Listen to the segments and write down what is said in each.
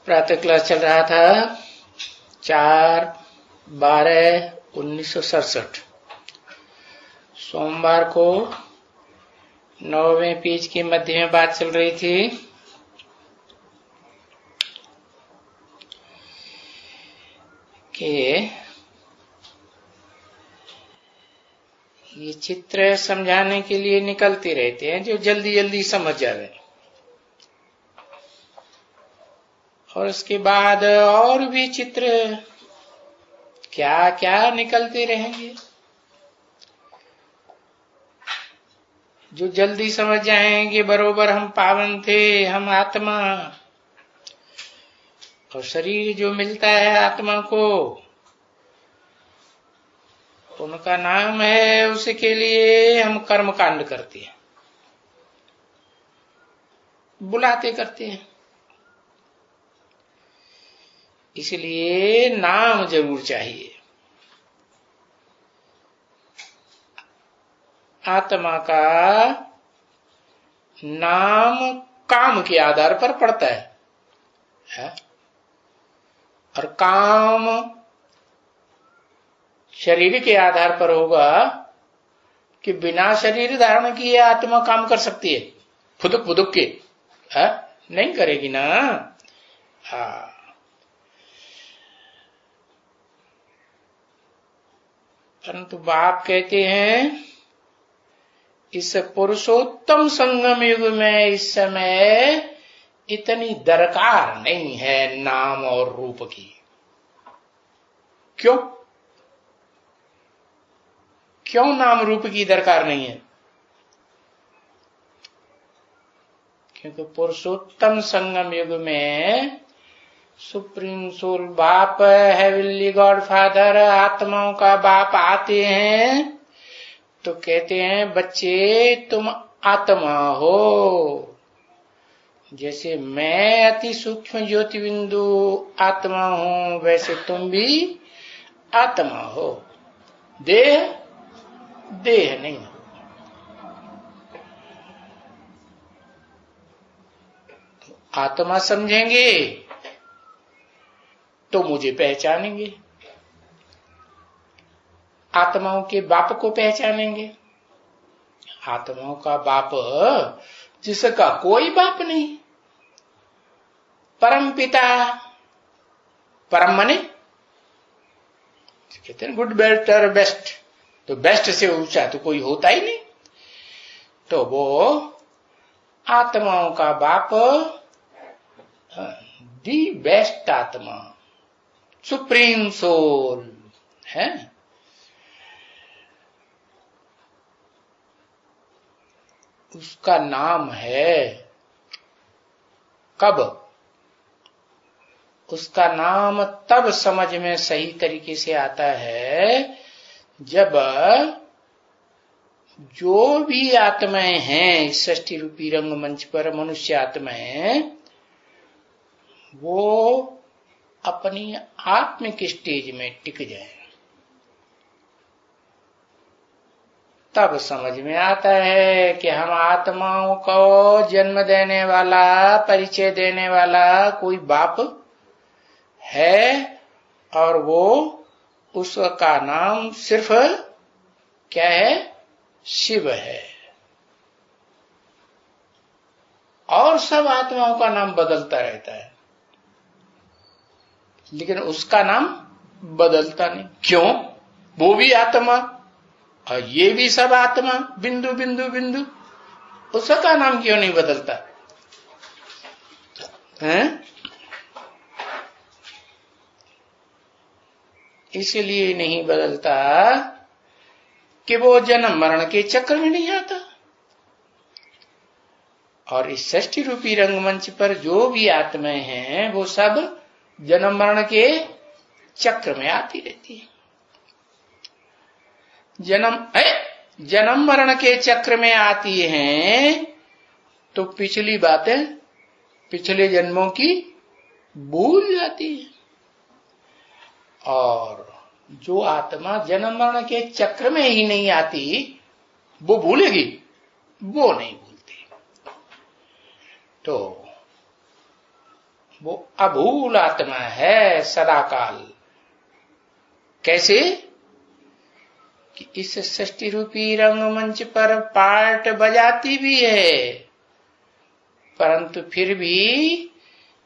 प्रातः क्लास चल रहा था 4/12/1967। सोमवार को 9वें पेज के मध्य में बात चल रही थी कि ये चित्र समझाने के लिए निकलते रहते हैं जो जल्दी जल्दी समझ जावे, और उसके बाद और भी चित्र क्या क्या निकलते रहेंगे जो जल्दी समझ जाएंगे बरोबर हम पावन थे, हम आत्मा, और शरीर जो मिलता है आत्मा को उनका नाम है, उसके लिए हम कर्म कांड करते हैं, बुलाते करते हैं। इसलिए नाम जरूर चाहिए। आत्मा का नाम काम के आधार पर पड़ता है? और काम शरीर के आधार पर होगा कि बिना शरीर धारण किए आत्मा काम कर सकती है? फुदुक फुदुक के नहीं करेगी ना। परंतु बाप कहते हैं इस पुरुषोत्तम संगम युग में इस समय इतनी दरकार नहीं है नाम और रूप की। क्यों नाम रूप की दरकार नहीं है? क्योंकि पुरुषोत्तम संगम युग में सुप्रीम सोल बाप, हेवनली गॉड फादर, आत्माओं का बाप आते हैं तो कहते हैं बच्चे तुम आत्मा हो। जैसे मैं अति सूक्ष्म ज्योति बिंदु आत्मा हूं, वैसे तुम भी आत्मा हो। देह नहीं हो। तो आत्मा समझेंगे तो मुझे पहचानेंगे, आत्माओं के बाप को पहचानेंगे। आत्माओं का बाप जिसका कोई बाप नहीं, परम पिता, परम मने कहते हैं गुड बेटर बेस्ट, तो बेस्ट से ऊंचा तो कोई होता ही नहीं। तो वो आत्माओं का बाप दी बेस्ट आत्मा, सुप्रीम सोल है। उसका नाम है कब? उसका नाम तब समझ में सही तरीके से आता है जब जो भी आत्माएं हैं सृष्टि रूपी रंगमंच पर, मनुष्य आत्माएं, वो अपनी आत्मिक स्टेज में टिक जाए, तब समझ में आता है कि हम आत्माओं को जन्म देने वाला, परिचय देने वाला कोई बाप है, और वो उसका नाम सिर्फ क्या है? शिव है। और सब आत्माओं का नाम बदलता रहता है, लेकिन उसका नाम बदलता नहीं। क्यों? वो भी आत्मा और ये भी सब आत्मा, बिंदु बिंदु बिंदु, उसका नाम क्यों नहीं बदलता है? इसलिए नहीं बदलता कि वो जन्म मरण के चक्र में नहीं आता। और इस सृष्टि रूपी रंगमंच पर जो भी आत्माएं हैं वो सब जन्म मरण के चक्र में आती रहती है। जन्म मरण के चक्र में आती हैं तो पिछली बातें, पिछले जन्मों की भूल जाती है। और जो आत्मा जन्म मरण के चक्र में ही नहीं आती वो भूलेगी? वो नहीं भूलती। तो वो अभूल आत्मा है सदाकाल। कैसे कि इस सृष्टि रूपी रंगमंच पर पार्ट बजाती भी है, परंतु फिर भी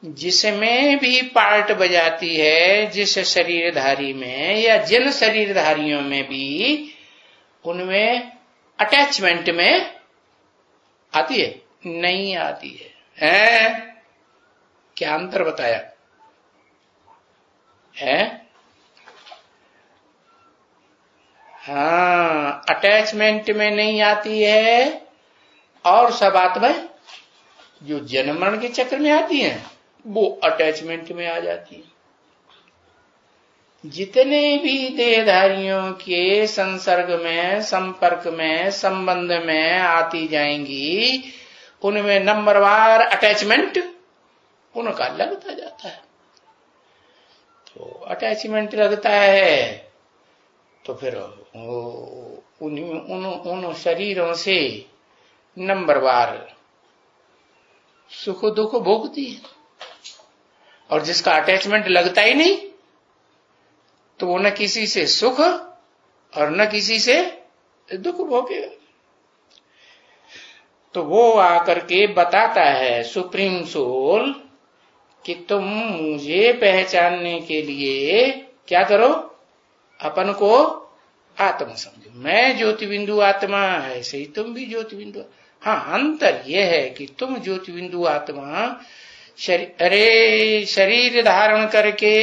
जिसमें भी पार्ट बजाती है, जिस शरीरधारी में या जिन शरीरधारियों में भी, उनमें अटैचमेंट में आती है? नहीं आती है। क्या अंतर बताया है? हाँ, अटैचमेंट में नहीं आती है। और सब आत्माएं जो जन्म मरण के चक्र में आती हैं, वो अटैचमेंट में आ जाती है। जितने भी देहधारियों के संसर्ग में, संपर्क में, संबंध में आती जाएंगी, उनमें नंबरवार अटैचमेंट उनका लगता जाता है। तो अटैचमेंट लगता है तो फिर उन शरीरों से नंबरवार सुख दुख भोगती है। और जिसका अटैचमेंट लगता ही नहीं, तो वो न किसी से सुख और न किसी से दुख भोगेगा। तो वो आकर के बताता है सुप्रीम सोल कि तुम मुझे पहचानने के लिए क्या करो? अपन को आत्मा समझो। मैं ज्योति बिंदु आत्मा, ऐसे ही तुम भी ज्योति बिंदु। हाँ, अंतर यह है कि तुम ज्योति बिंदु आत्मा शरीर धारण करके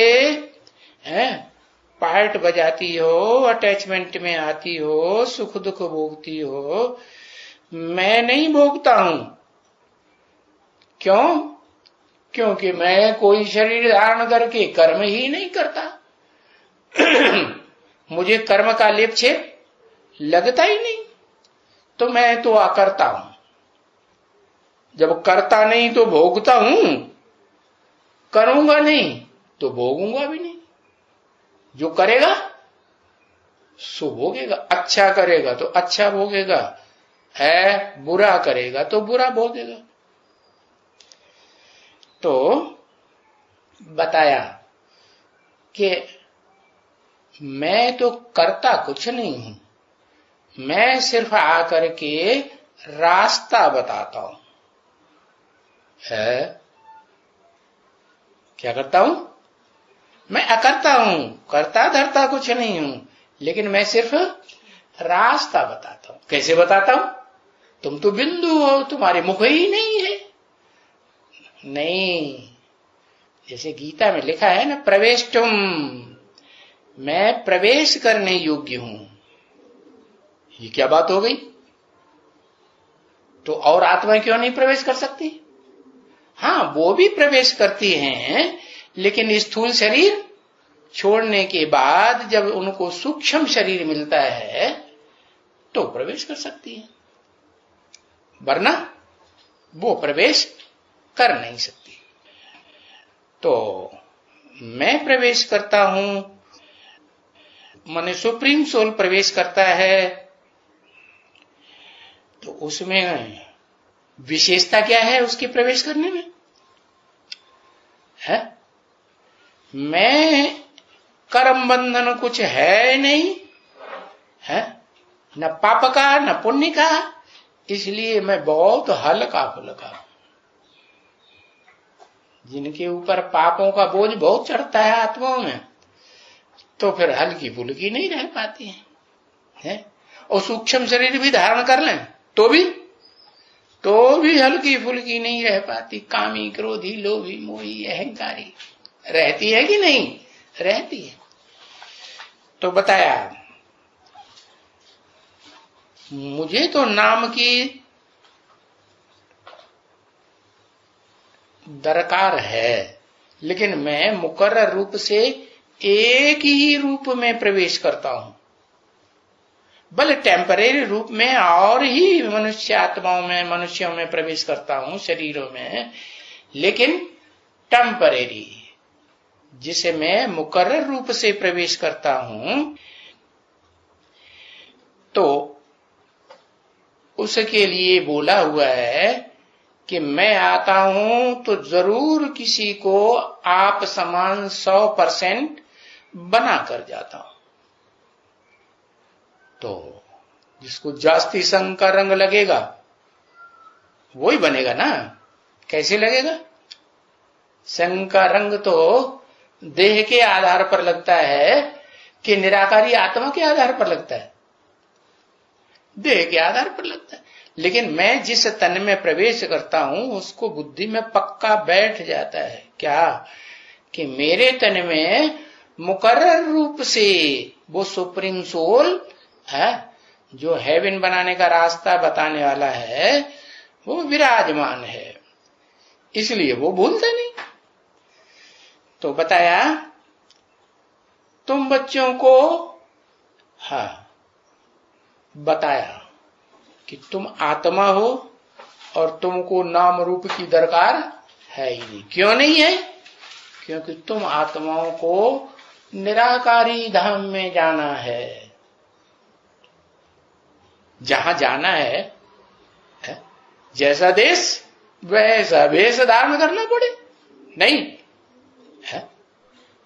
पार्ट बजाती हो, अटैचमेंट में आती हो, सुख दुख भोगती हो। मैं नहीं भोगता हूं। क्यों? क्योंकि मैं कोई शरीर धारण करके कर्म ही नहीं करता। मुझे कर्म का लेप छेप लगता ही नहीं, तो मैं तो अकर्ता हूं। जब करता नहीं तो भोगता हूं, करूंगा नहीं तो भोगूंगा भी नहीं। जो करेगा सो भोगेगा। अच्छा करेगा तो अच्छा भोगेगा, है बुरा करेगा तो बुरा भोगेगा। तो बताया कि मैं तो करता कुछ नहीं हूं, मैं सिर्फ आकर के रास्ता बताता हूं। है क्या करता हूं? मैं अकर्ता हूं, करता धरता कुछ नहीं हूं, लेकिन मैं सिर्फ रास्ता बताता हूं। कैसे बताता हूं? तुम तो बिंदु हो, तुम्हारे मुख ही नहीं है। नहीं, जैसे गीता में लिखा है ना, प्रवेष्टुम, मैं प्रवेश करने योग्य हूं। ये क्या बात हो गई? तो और आत्मा क्यों नहीं प्रवेश कर सकती? हाँ, वो भी प्रवेश करती हैं, लेकिन स्थूल शरीर छोड़ने के बाद जब उनको सूक्ष्म शरीर मिलता है तो प्रवेश कर सकती है, वरना वो प्रवेश कर नहीं सकती। तो मैं प्रवेश करता हूं, माने सुप्रीम सोल प्रवेश करता है। तो उसमें विशेषता क्या है उसके प्रवेश करने में? है मैं कर्म बंधन कुछ है नहीं, है न पाप का न पुण्य का, इसलिए मैं बहुत हल्का फुल्का। जिनके ऊपर पापों का बोझ बहुत चढ़ता है आत्माओं में, तो फिर हल्की फुल्की नहीं रह पाती है? और सूक्ष्म शरीर भी धारण कर लें तो भी हल्की फुल्की नहीं रह पाती। कामी, क्रोधी, लोभी, मोही, अहंकारी रहती है कि नहीं? रहती है। तो बताया मुझे तो नाम की दरकार है, लेकिन मैं मुकर्रर रूप से एक ही रूप में प्रवेश करता हूं। भले टेम्परेरी रूप में और ही मनुष्य आत्माओं में, मनुष्यों में प्रवेश करता हूं, शरीरों में, लेकिन टेम्परेरी जिसे मैं मुकर्रर रूप से प्रवेश करता हूं, तो उसके लिए बोला हुआ है कि मैं आता हूं तो जरूर किसी को आप समान 100% बना कर जाता हूं। तो जिसको जास्ती संग का रंग लगेगा वही बनेगा ना। कैसे लगेगा? संग का रंग तो देह के आधार पर लगता है कि निराकारी आत्मा के आधार पर लगता है? देह के आधार पर लगता है। लेकिन मैं जिस तन में प्रवेश करता हूं उसको बुद्धि में पक्का बैठ जाता है क्या कि मेरे तन में मुकर्रर रूप से वो सुप्रीम सोल है जो हेवन बनाने का रास्ता बताने वाला है वो विराजमान है, इसलिए वो भूलता नहीं। तो बताया तुम बच्चों को बताया कि तुम आत्मा हो और तुमको नाम रूप की दरकार है ही नहीं। क्यों नहीं है? क्योंकि तुम आत्माओं को निराकारी धाम में जाना है। जहां जाना है जैसा देश वैसा वेश धारण करना पड़े नहीं है?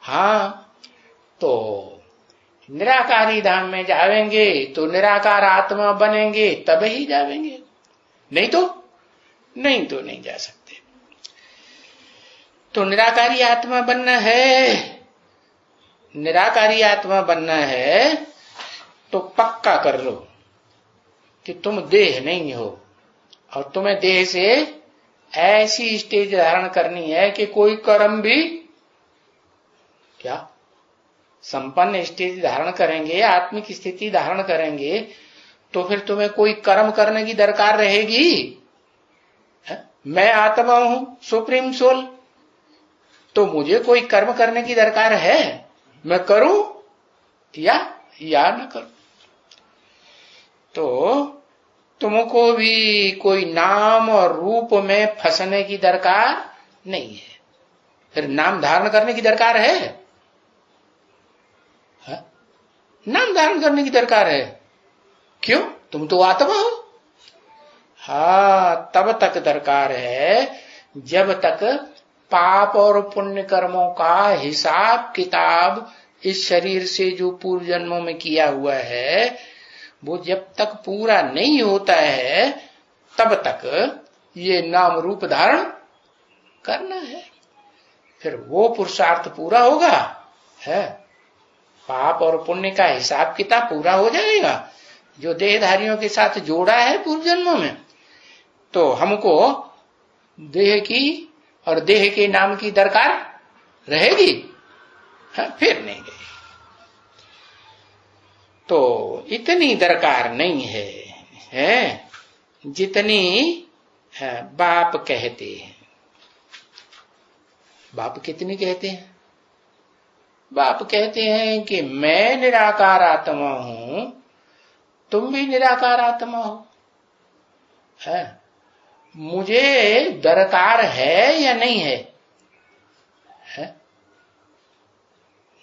हाँ, तो निराकारी धाम में जावेंगे तो निराकार आत्मा बनेंगे तब ही जावेंगे, नहीं तो नहीं जा सकते। तो निराकारी आत्मा बनना है, निराकारी आत्मा बनना है तो पक्का कर लो कि तुम देह नहीं हो और तुम्हें देह से ऐसी स्टेज धारण करनी है कि कोई कर्म भी क्या संपन्न स्थिति धारण करेंगे, आत्मिक स्थिति धारण करेंगे तो फिर तुम्हें कोई कर्म करने की दरकार रहेगी? मैं आत्मा हूं, सुप्रीम सोल, तो मुझे कोई कर्म करने की दरकार है? मैं करूं या न करूं? तो तुमको भी कोई नाम और रूप में फंसने की दरकार नहीं है। फिर नाम धारण करने की दरकार है? नाम धारण करने की दरकार है। क्यों? तुम तो आत्मा हो। तब तक दरकार है जब तक पाप और पुण्य कर्मों का हिसाब किताब इस शरीर से जो पूर्व जन्मों में किया हुआ है वो जब तक पूरा नहीं होता है तब तक ये नाम रूप धारण करना है। फिर वो पुरुषार्थ पूरा होगा है, पाप और पुण्य का हिसाब किताब पूरा हो जाएगा जो देहधारियों के साथ जोड़ा है पूर्व जन्मों में। तो हमको देह की और देह के नाम की दरकार रहेगी? फिर नहीं गई। तो इतनी दरकार नहीं है जितनी बाप कहते हैं। बाप कितनी कहते हैं? बाप कहते हैं कि मैं निराकार आत्मा हूं, तुम भी निराकार आत्मा हो, है? मुझे दरकार है या नहीं है?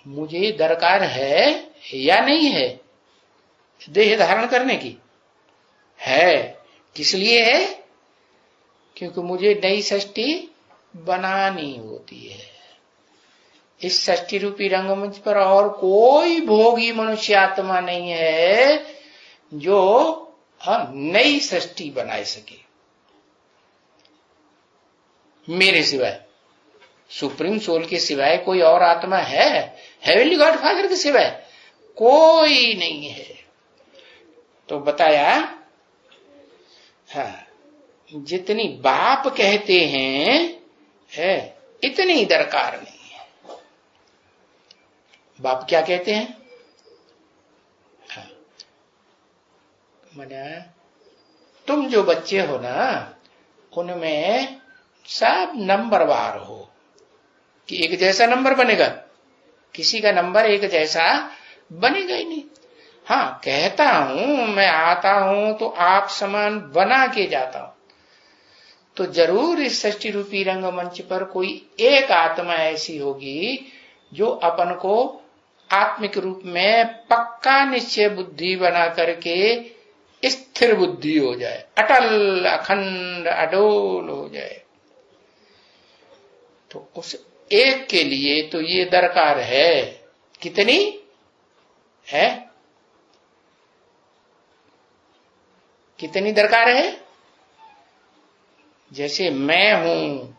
मुझे दरकार है या नहीं है देह धारण करने की? है। किस लिए है? क्योंकि मुझे नई सृष्टि बनानी होती है। इस सृष्टि रूपी रंगमंच पर और कोई भोगी मनुष्य आत्मा नहीं है जो नई सृष्टि बना सके मेरे सिवाय। सुप्रीम सोल के सिवाय कोई और आत्मा है? हेवनली गॉड फादर के सिवाय कोई नहीं है। तो बताया जितनी बाप कहते हैं इतनी दरकार नहीं है। बाप क्या कहते हैं? माने तुम जो बच्चे हो ना उनमें सब नंबरवार हो कि एक जैसा नंबर बनेगा? किसी का नंबर एक जैसा बनेगा ही नहीं। कहता हूं मैं आता हूं तो आप समान बना के जाता हूं, तो जरूर इस सृष्टि रूपी रंगमंच पर कोई एक आत्मा ऐसी होगी जो अपन को आत्मिक रूप में पक्का निश्चय बुद्धि बना करके स्थिर बुद्धि हो जाए, अटल अखंड अडोल हो जाए। तो उस एक के लिए तो ये दरकार है। कितनी है? कितनी दरकार है? जैसे मैं हूं,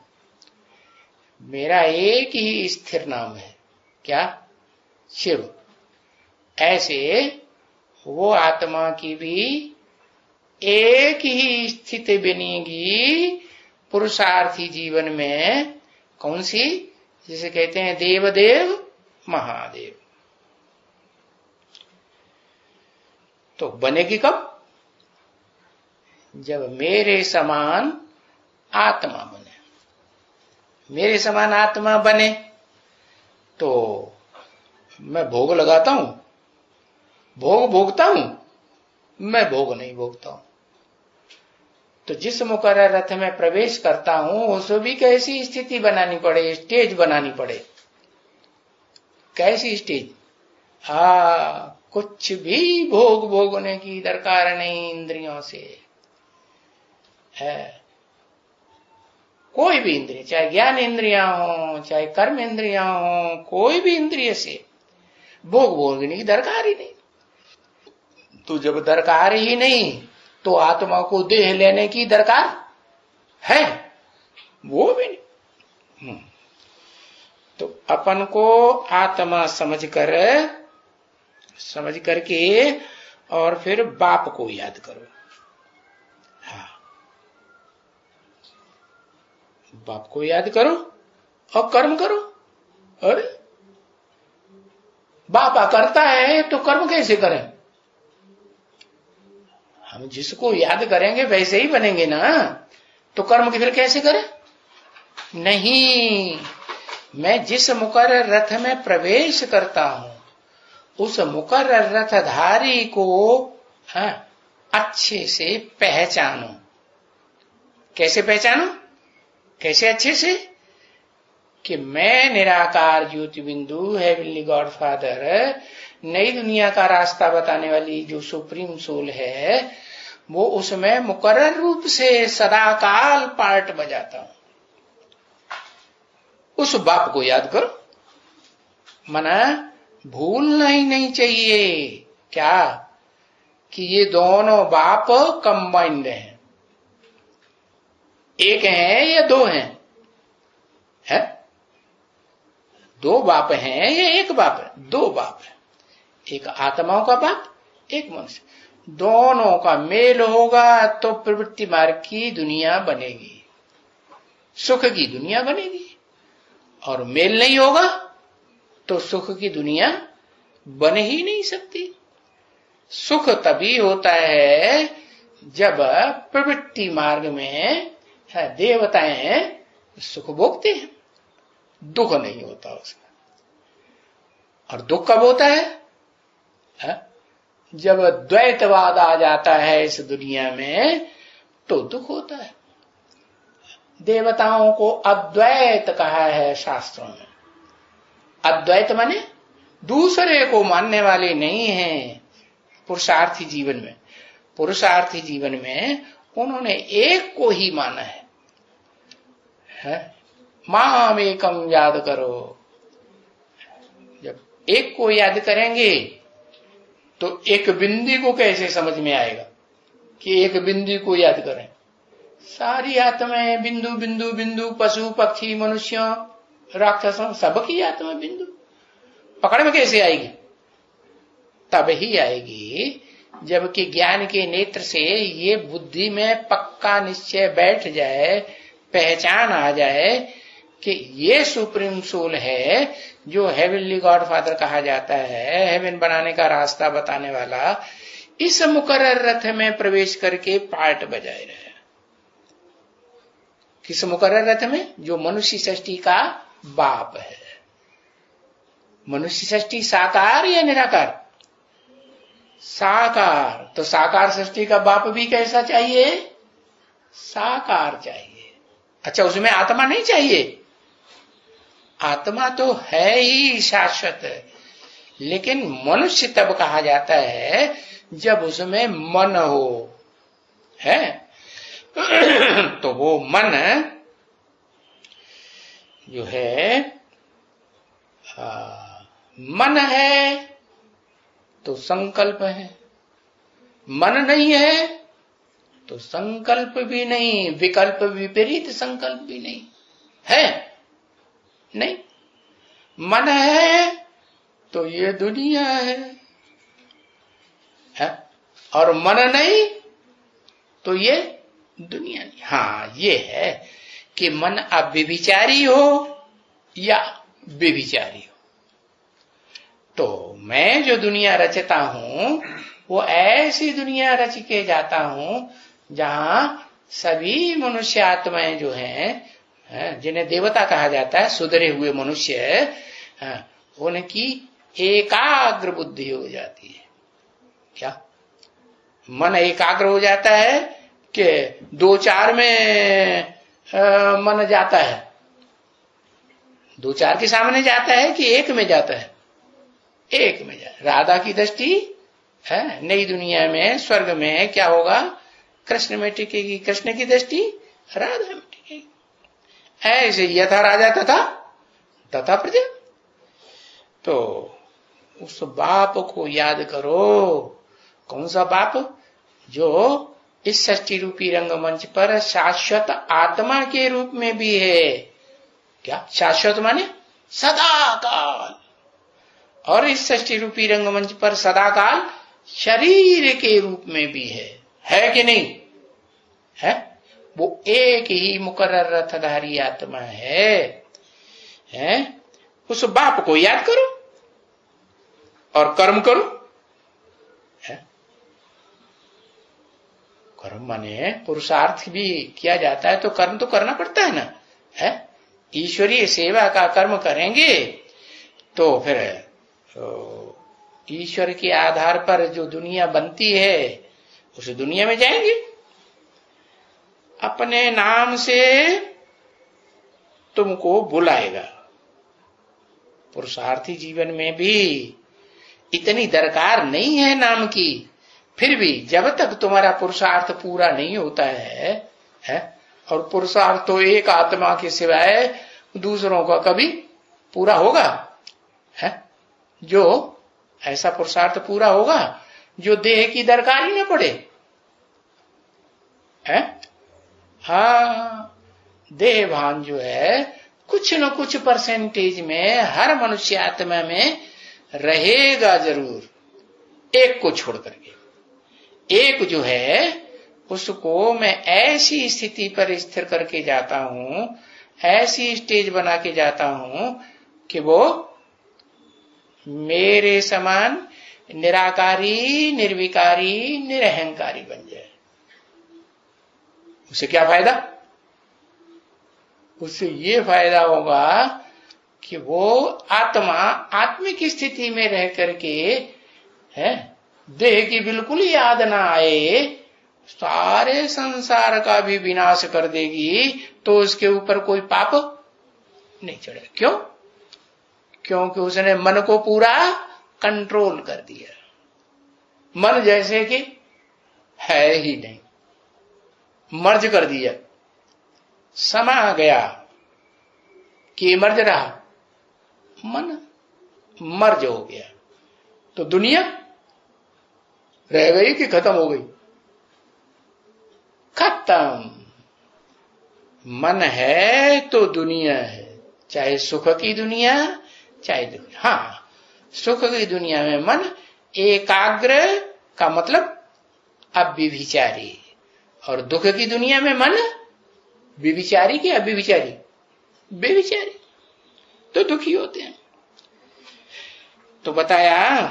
मेरा एक ही स्थिर नाम है, क्या? शिव। ऐसे वो आत्मा की भी एक ही स्थिति बनेगी पुरुषार्थी जीवन में। कौन सी? जिसे कहते हैं देवदेव महादेव। तो बनेगी कब? जब मेरे समान आत्मा बने। मेरे समान आत्मा बने तो मैं भोग लगाता हूं, भोग भोगता हूं, मैं भोग नहीं भोगता हूं। तो जिस मुकर्रर रथ में प्रवेश करता हूं उसको भी कैसी स्थिति बनानी पड़े, स्टेज बनानी पड़े। कैसी स्टेज? कुछ भी भोग भोगने की दरकार नहीं इंद्रियों से है। कोई भी इंद्रिय, चाहे ज्ञान इंद्रियां हो, चाहे कर्म इंद्रियां हो, कोई भी इंद्रिय से भोग भोगने की दरकार ही नहीं। तो जब दरकार ही नहीं तो आत्मा को देह लेने की दरकार है? वो भी नहीं। तो अपन को आत्मा समझ करके और फिर बाप को याद करो। हाँ, बाप को याद करो और कर्म करो। अरे बाप करता है तो कर्म कैसे करें? हम जिसको याद करेंगे वैसे ही बनेंगे ना। तो कर्म की फिर कैसे करें? नहीं, मैं जिस मुकर्रर रथ में प्रवेश करता हूं उस मुकर्रर रथधारी को अच्छे से पहचानो। कैसे पहचानो? कैसे अच्छे से? कि मैं निराकार ज्योति बिंदु हेवनली गॉड फादर, नई दुनिया का रास्ता बताने वाली जो सुप्रीम सोल है, वो उसमें मुकर्रर रूप से सदाकाल पार्ट बजाता हूं। उस बाप को याद करो। मना भूलना ही नहीं चाहिए क्या कि ये दोनों बाप कंबाइंड हैं। एक है या दो हैं? है? दो बाप हैं या एक बाप है? दो बाप है। एक आत्माओं का बाप, एक मनुष्य। दोनों का मेल होगा तो प्रवृत्ति मार्ग की दुनिया बनेगी, सुख की दुनिया बनेगी। और मेल नहीं होगा तो सुख की दुनिया बन ही नहीं सकती। सुख तभी होता है जब प्रवृत्ति मार्ग में देवताएं सुख भोगते हैं, दुख नहीं होता उसमें। और दुख कब होता है? जब द्वैतवाद आ जाता है इस दुनिया में तो दुख होता है। देवताओं को अद्वैत कहा है शास्त्रों में। अद्वैत माने दूसरे को मानने वाले नहीं हैं। पुरुषार्थी जीवन में, पुरुषार्थी जीवन में उन्होंने एक को ही माना है। माम एकम याद करो। जब एक को याद करेंगे तो एक बिंदी को कैसे समझ में आएगा कि एक बिंदी को याद करें? सारी आत्माएं बिंदु बिंदु बिंदु, पशु पक्षी मनुष्यों राक्षसों सबकी आत्मा बिंदु। पकड़ में कैसे आएगी? तब ही आएगी जबकि ज्ञान के नेत्र से ये बुद्धि में पक्का निश्चय बैठ जाए, पहचान आ जाए कि ये सुप्रीम सोल है जो हेवनली गॉड फादर कहा जाता है, हेवन बनाने का रास्ता बताने वाला। इस मुकर्रर रथ में प्रवेश करके पार्ट बजाए रहे। किस मुकर्रर रथ में? जो मनुष्य सृष्टि का बाप है। मनुष्य सृष्टि साकार या निराकार? साकार। तो साकार सृष्टि का बाप भी कैसा चाहिए? साकार चाहिए। अच्छा, उसमें आत्मा नहीं चाहिए? आत्मा तो है ही शाश्वत, लेकिन मनुष्य तब कहा जाता है जब उसमें मन हो, है। तो वो मन जो है, मन है तो संकल्प है, मन नहीं है तो संकल्प भी नहीं, विकल्प विपरीत संकल्प भी नहीं है। नहीं, मन है तो ये दुनिया है, और मन नहीं तो ये दुनिया नहीं। हाँ, ये है कि मन अव्यभिचारी हो या व्यभिचारी हो। तो मैं जो दुनिया रचता हूं वो ऐसी दुनिया रच के जाता हूं जहां सभी मनुष्य आत्माएं जो हैं, जिन्हें देवता कहा जाता है, सुधरे हुए मनुष्य, उनकी एकाग्र बुद्धि हो जाती है। क्या मन एकाग्र हो जाता है कि 2-4 में मन जाता है, 2-4 के सामने जाता है कि एक में जाता है? एक में जाता है। राधा की दृष्टि है नई दुनिया में, स्वर्ग में क्या होगा? कृष्ण में टिकेगी, कृष्ण की दृष्टि राधा में टिकेगी। ऐसे यथा राजा तथा प्रजा। तो उस बाप को याद करो। कौन सा बाप? जो इस सृष्टि रूपी रंगमंच पर शाश्वत आत्मा के रूप में भी है। क्या शाश्वत माने? सदा काल। और इस सृष्टि रूपी रंगमंच पर सदा काल शरीर के रूप में भी है कि नहीं? है। वो एक ही मुकर्रर रथधारी आत्मा है। उस बाप को याद करो और कर्म करो। कर्म माने पुरुषार्थ भी किया जाता है तो कर्म तो करना पड़ता है ना, है। ईश्वरीय सेवा का कर्म करेंगे तो फिर ईश्वर के आधार पर जो दुनिया बनती है उस दुनिया में जाएंगे। अपने नाम से तुमको बुलाएगा। पुरुषार्थी जीवन में भी इतनी दरकार नहीं है नाम की, फिर भी जब तक तुम्हारा पुरुषार्थ पूरा नहीं होता है, और पुरुषार्थ तो एक आत्मा के सिवाय दूसरों का कभी पूरा होगा, है। जो ऐसा पुरुषार्थ पूरा होगा जो देह की दरकार ही न पड़े, है। हाँ, देह भान जो है कुछ न कुछ परसेंटेज में हर मनुष्य आत्मा में रहेगा जरूर, एक को छोड़ करके। एक जो है उसको मैं ऐसी स्थिति पर स्थिर करके जाता हूं, ऐसी स्टेज बना के जाता हूं कि वो मेरे समान निराकारी, निर्विकारी, निरहंकारी बन जाए। उससे क्या फायदा? उससे ये फायदा होगा कि वो आत्मा आत्मिक स्थिति में रह करके, है, देह की बिल्कुल ही याद ना आए, सारे संसार का भी विनाश कर देगी तो उसके ऊपर कोई पाप नहीं चढ़े। क्यों? क्योंकि उसने मन को पूरा कंट्रोल कर दिया। मन जैसे कि है ही नहीं, मर्ज कर दिया, समा गया कि मर्ज रहा, मन मर्ज हो गया। तो दुनिया रह गई कि खत्म हो गई? खत्म। मन है तो दुनिया है, चाहे सुख की दुनिया चाहे दुनिया। हाँ, सुख की दुनिया में मन एकाग्र का मतलब अव्यभिचारी, और दुख की दुनिया में मन व्यभिचारी की अव्यभिचारी? व्यभिचारी तो दुखी होते हैं। तो बताया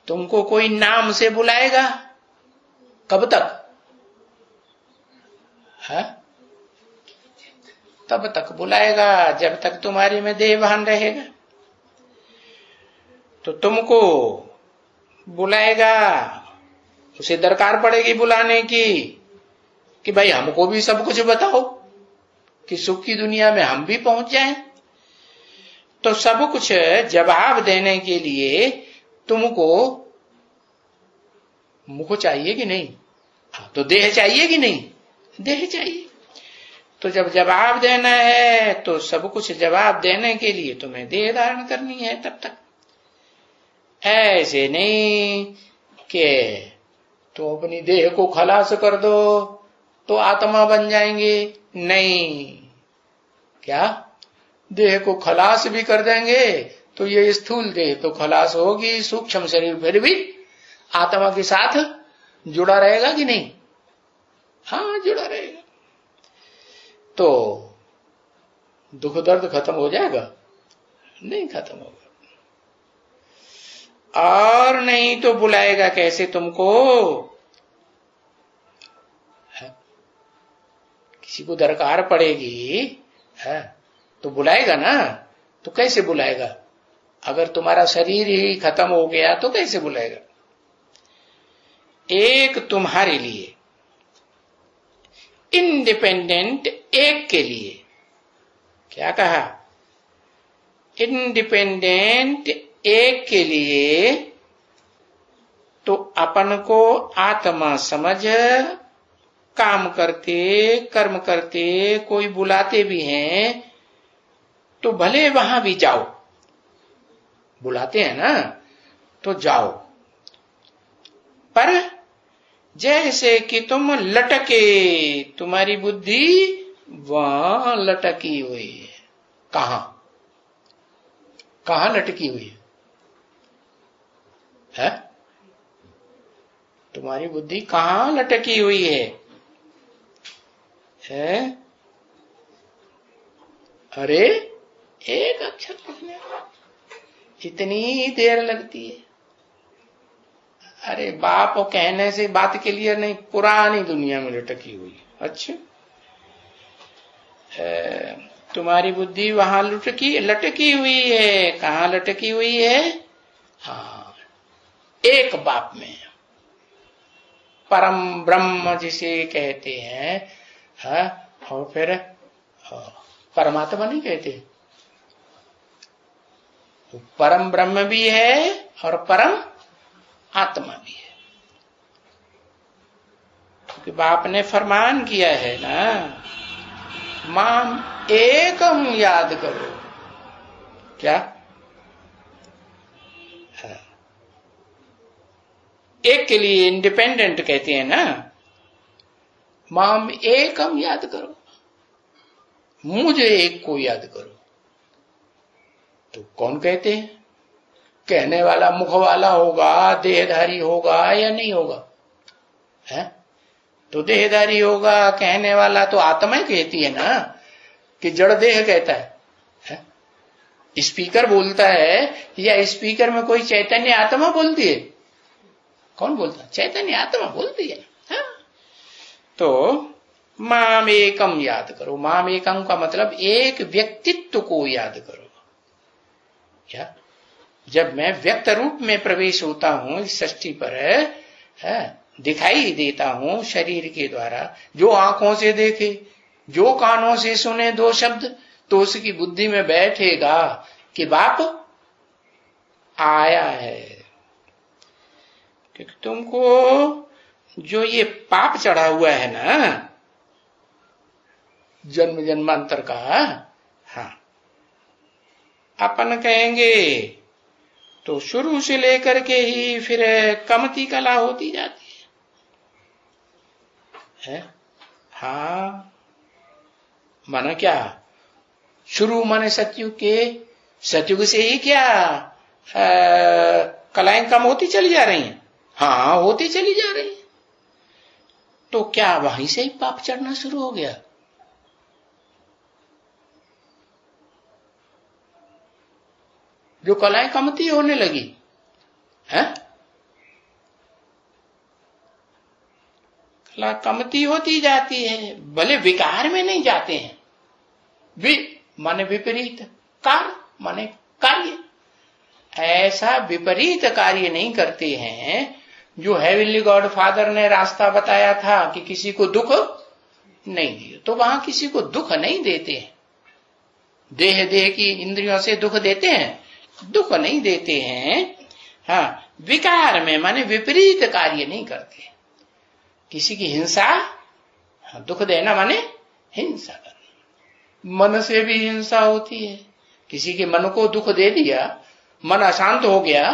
तुमको कोई नाम से बुलाएगा, कब तक? है? तब तक बुलाएगा जब तक तुम्हारे में देह भान रहेगा। तो तुमको बुलाएगा, उसे दरकार पड़ेगी बुलाने की कि भाई हमको भी सब कुछ बताओ कि सुख की दुनिया में हम भी पहुंच जाएं। तो सब कुछ जवाब देने के लिए तुमको मुख चाहिए कि नहीं? तो देह चाहिए कि नहीं? देह चाहिए। तो जब जवाब देना है तो सब कुछ जवाब देने के लिए तुम्हें देह धारण करनी है। तब तक ऐसे नहीं कि तो अपनी देह को खलास कर दो तो आत्मा बन जाएंगे। नहीं, क्या देह को खलास भी कर देंगे तो ये स्थूल देह तो खलास होगी, सूक्ष्म शरीर फिर भी आत्मा के साथ जुड़ा रहेगा कि नहीं? हाँ, जुड़ा रहेगा। तो दुख दर्द खत्म हो जाएगा? नहीं खत्म होगा। और नहीं तो बुलाएगा कैसे तुमको? किसी को दरकार पड़ेगी है तो बुलाएगा ना। तो कैसे बुलाएगा? अगर तुम्हारा शरीर ही खत्म हो गया तो कैसे बुलाएगा? एक तुम्हारे लिए इंडिपेंडेंट, एक के लिए। क्या कहा? इंडिपेंडेंट एक के लिए तो अपन को आत्मा समझ काम करते कर्म करते कोई बुलाते भी हैं तो भले वहां भी जाओ। बुलाते हैं ना तो जाओ, पर जैसे कि तुम लटके, तुम्हारी बुद्धि वहां लटकी हुई है। कहां कहां लटकी हुई है? तुम्हारी बुद्धि कहां लटकी हुई है? अरे एक अक्षर लिखने इतनी देर लगती है। अरे बाप कहने से बात क्लियर नहीं, पुरानी दुनिया में लटकी हुई। अच्छा, तुम्हारी बुद्धि वहां लटकी हुई है। कहां लटकी हुई है? हाँ, एक बाप में, परम ब्रह्म जिसे कहते हैं। हाँ, और फिर परमात्मा नहीं कहते, परम ब्रह्म भी है और परम आत्मा भी है। क्योंकि बाप ने फरमान किया है ना, माम एकम याद करो। क्या? एक के लिए इंडिपेंडेंट कहते हैं ना, माम एकम याद करो, मुझे एक को याद करो। तो कौन कहते हैं? कहने वाला मुख वाला होगा, देहधारी होगा या नहीं होगा? है तो देहधारी होगा। कहने वाला तो आत्मा ही कहती है ना, कि जड़ देह कहता है? स्पीकर बोलता है या स्पीकर में कोई चैतन्य आत्मा बोलती है? कौन बोलता है? चैतन्य आत्मा बोलती है। हाँ? तो माम एकम याद करो। माम एकम का मतलब एक व्यक्तित्व को याद करो। क्या? जब मैं व्यक्त रूप में प्रवेश होता हूं इस सृष्टि पर, दिखाई देता हूं शरीर के द्वारा, जो आंखों से देखे, जो कानों से सुने दो शब्द, तो उसकी बुद्धि में बैठेगा कि बाप आया है। क्योंकि तुमको जो ये पाप चढ़ा हुआ है ना, जन्म जन्मांतर का, हाँ, अपन कहेंगे तो शुरू से लेकर के ही फिर कमती कला होती जाती है। हाँ, माना क्या? शुरू माने सतयुग के, सतयुग से ही क्या कलाएं कम होती चली जा रही हैं? हाँ, होती चली जा रही है। तो क्या वहीं से ही पाप चढ़ना शुरू हो गया? जो कलाएं कमती होने लगी है, कला कमती होती जाती है, भले विकार में नहीं जाते हैं। माने विपरीत, कार माने कार्य, ऐसा विपरीत कार्य नहीं करते हैं जो हेवनली गॉड फादर ने रास्ता बताया था कि किसी को दुख नहीं दिए, तो वहां किसी को दुख नहीं देते हैं। देह की इंद्रियों से दुख देते हैं? दुख नहीं देते हैं। हाँ, विकार में माने विपरीत कार्य नहीं करते। किसी की हिंसा, दुख देना माने हिंसा करना। मन से भी हिंसा होती है। किसी के मन को दुख दे दिया, मन अशांत हो गया,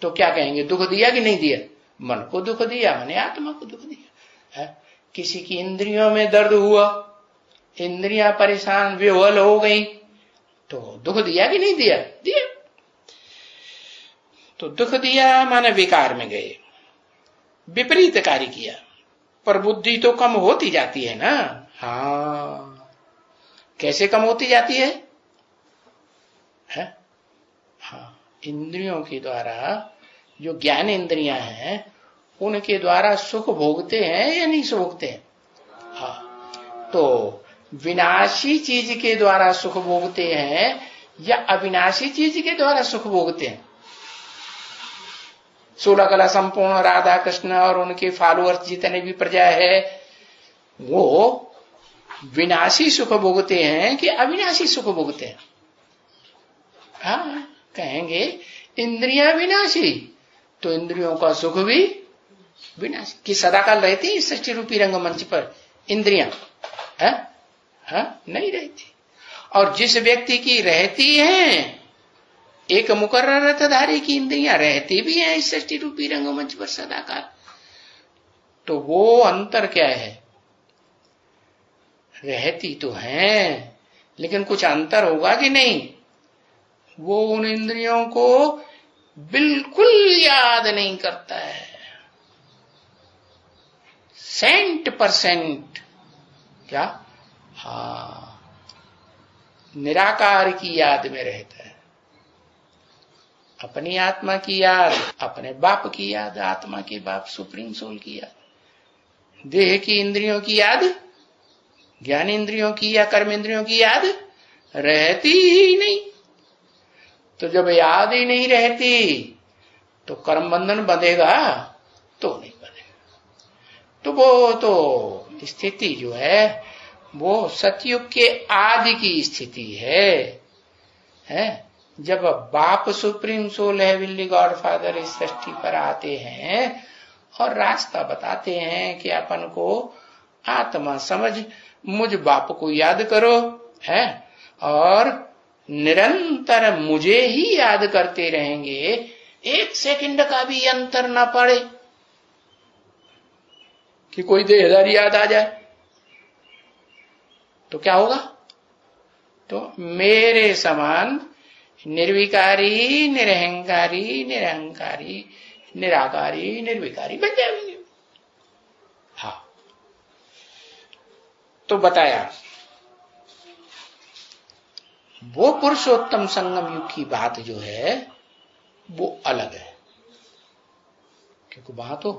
तो क्या कहेंगे? दुख दिया कि नहीं दिया? मन को दुख दिया माने आत्मा को दुख दिया है। किसी की इंद्रियों में दर्द हुआ, इंद्रियां परेशान विह्वल हो गई, तो दुख दिया कि नहीं दिया? दिया। तो दुख दिया माने विकार में गए, विपरीत कार्य किया। पर बुद्धि तो कम होती जाती है ना। हाँ, कैसे कम होती जाती है? हाँ, इंद्रियों के द्वारा, जो ज्ञान इंद्रियां हैं उनके द्वारा सुख भोगते हैं या नहीं भोगते हैं? हाँ, तो विनाशी चीज के द्वारा सुख भोगते हैं या अविनाशी चीज के द्वारा सुख भोगते हैं? 16 कला संपूर्ण राधा कृष्ण और उनके फॉलोअर्स जितने भी प्रजा है, वो विनाशी सुख भोगते हैं कि अविनाशी सुख भोगते हैं? हाँ, कहेंगे इंद्रियां विनाशी, तो इंद्रियों का सुख भी विनाशी। कि सदाकाल रहती है सृष्टि रूपी रंगमंच पर इंद्रियां? नहीं रहती। और जिस व्यक्ति की रहती है, एक मुकर्रर रथधारी की इंद्रियां रहती भी हैं इस सृष्टि रूपी रंगमंच पर सदाकाल, तो वो अंतर क्या है? रहती तो हैं, लेकिन कुछ अंतर होगा कि नहीं? वो उन इंद्रियों को बिल्कुल याद नहीं करता है, 100%। क्या? हाँ, निराकार की याद में रहता है। अपनी आत्मा की याद, अपने बाप की याद, आत्मा के बाप सुप्रीम सोल की याद, देह की इंद्रियों की याद, ज्ञान इंद्रियों की या कर्म इंद्रियों की याद रहती ही नहीं। तो जब याद ही नहीं रहती तो कर्म बंधन बंधेगा? तो नहीं बंधेगा। तो वो तो स्थिति जो है वो सतयुग के आदि की स्थिति है। जब बाप supreme soul heavenly God father इस सृष्टि पर आते हैं और रास्ता बताते हैं कि अपन को आत्मा समझ, मुझ बाप को याद करो है, और निरंतर मुझे ही याद करते रहेंगे, 1 सेकंड का भी अंतर ना पड़े कि कोई देहदारी याद आ जाए, तो क्या होगा? तो मेरे समान निर्विकारी, निरहंकारी, निरहंकारी, निराकारी, निर्विकारी बन जाएंगे। हाँ, तो बताया वो पुरुषोत्तम संगम युग की बात जो है वो अलग है, क्योंकि वहां तो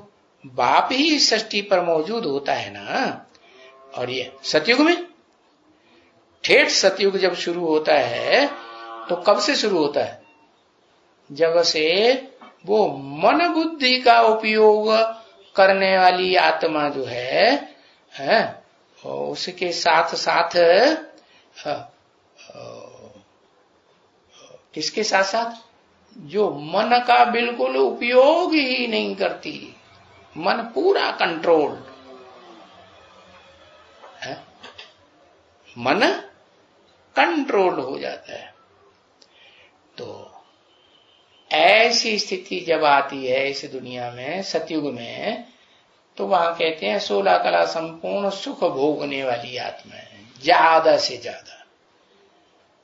बाप ही सृष्टि पर मौजूद होता है ना। और ये सतयुग में, ठेठ सतयुग जब शुरू होता है तो कब से शुरू होता है? जब से वो मन बुद्धि का उपयोग करने वाली आत्मा जो है उसके साथ साथ किसके साथ साथ? जो मन का बिल्कुल उपयोग ही नहीं करती, मन पूरा कंट्रोल है, मन कंट्रोल हो जाता है। तो ऐसी स्थिति जब आती है इस दुनिया में, सतयुग में, तो वहां कहते हैं 16 कला संपूर्ण सुख भोगने वाली आत्मा है, ज्यादा से ज्यादा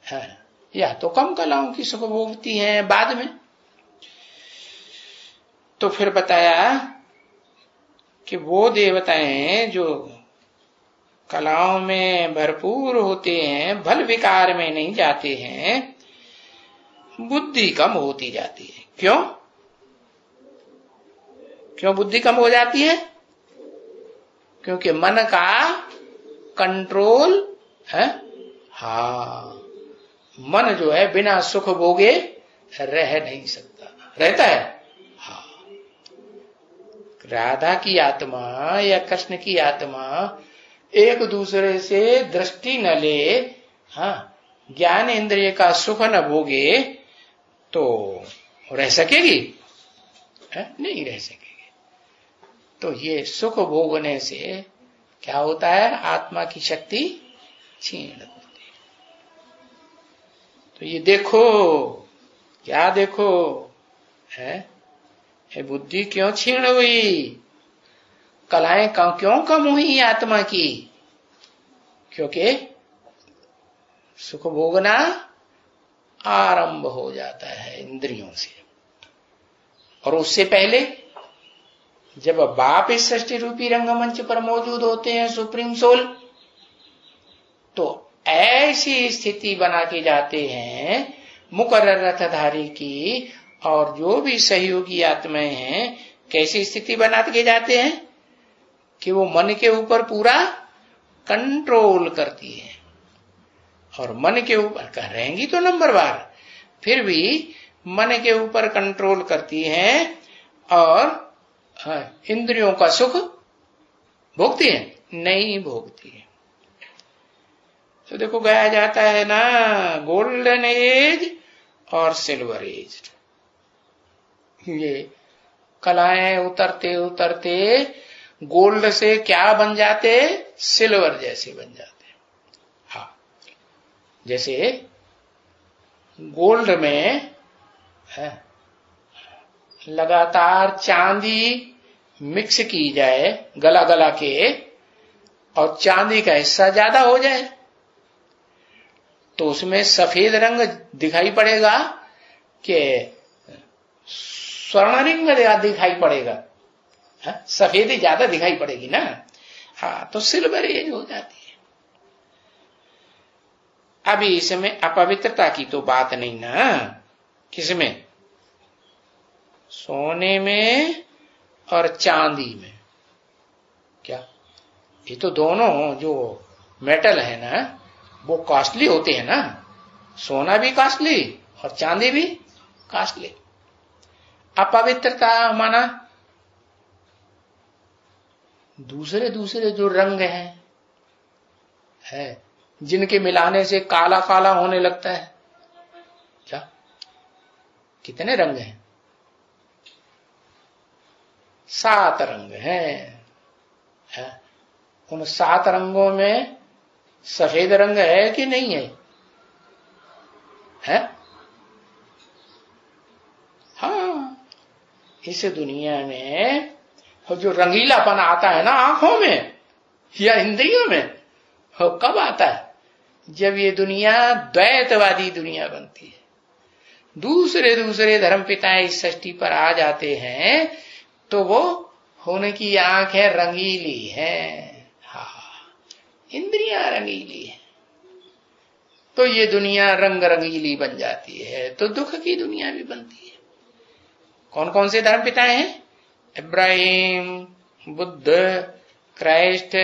है, या तो कम कलाओं की सुख भोगती हैं बाद में। तो फिर बताया कि वो देवताएं जो कलाओं में भरपूर होते हैं, भल विकार में नहीं जाते हैं, बुद्धि कम होती जाती है। क्यों बुद्धि कम हो जाती है? क्योंकि मन का कंट्रोल है। हाँ, मन जो है बिना सुख भोगे रह नहीं सकता, रहता है। हाँ, राधा की आत्मा या कृष्ण की आत्मा एक दूसरे से दृष्टि न ले, हाँ, ज्ञान इंद्रिय का सुख न भोगे तो रह सकेगी? नहीं रह सकेंगे। तो ये सुख भोगने से क्या होता है, आत्मा की शक्ति क्षीण होती है। तो ये देखो, क्या देखो है, ये बुद्धि क्यों क्षीण हुई, कलाएं क्यों कम हुई आत्मा की, क्योंकि सुख भोगना आरंभ हो जाता है इंद्रियों से। और उससे पहले जब बाप इस सृष्टि रूपी रंगमंच पर मौजूद होते हैं सुप्रीम सोल, तो ऐसी स्थिति बना के जाते हैं मुकर्रर रथधारी की, और जो भी सहयोगी आत्माएं हैं कैसी स्थिति बना के जाते हैं कि वो मन के ऊपर पूरा कंट्रोल करती है। और मन के ऊपर कर रहेंगी तो नंबर बार, फिर भी मन के ऊपर कंट्रोल करती हैं और इंद्रियों का सुख भोगती है, नहीं भोगती है। तो देखो कहा जाता है ना, गोल्डन एज और सिल्वर एज, ये कलाएं उतरते उतरते गोल्ड से क्या बन जाते, सिल्वर जैसे बन जाते। हाँ, जैसे गोल्ड में लगातार चांदी मिक्स की जाए गला गला के, और चांदी का हिस्सा ज्यादा हो जाए, तो उसमें सफेद रंग दिखाई पड़ेगा कि स्वर्ण रंग दिखाई पड़ेगा, सफेदी ज्यादा दिखाई पड़ेगी ना। हाँ, तो सिल्वर एज हो जाती है। अभी इसमें अपवित्रता की तो बात नहीं ना, किसमें, सोने में और चांदी में। क्या ये तो दोनों जो मेटल है ना वो कॉस्टली होते हैं ना, सोना भी कॉस्टली और चांदी भी कॉस्टली। अपवित्रता माना दूसरे दूसरे जो रंग है जिनके मिलाने से काला काला होने लगता है। क्या कितने रंग हैं, 7 रंग हैं। उन 7 रंगों में सफेद रंग है कि नहीं है, है? हाँ, इस दुनिया में जो रंगीलापन आता है ना आंखों में या इंद्रियों में, वो कब आता है, जब ये दुनिया द्वैतवादी दुनिया बनती है, दूसरे दूसरे धर्म पिताएं इस सृष्टि पर आ जाते हैं, तो वो उनकी आंखें रंगीली हैं, हाँ, इंद्रियां रंगीली है, तो ये दुनिया रंग रंगीली बन जाती है, तो दुख की दुनिया भी बनती है। कौन कौन से धर्म पिता हैं, इब्राहिम, बुद्ध, क्राइस्ट,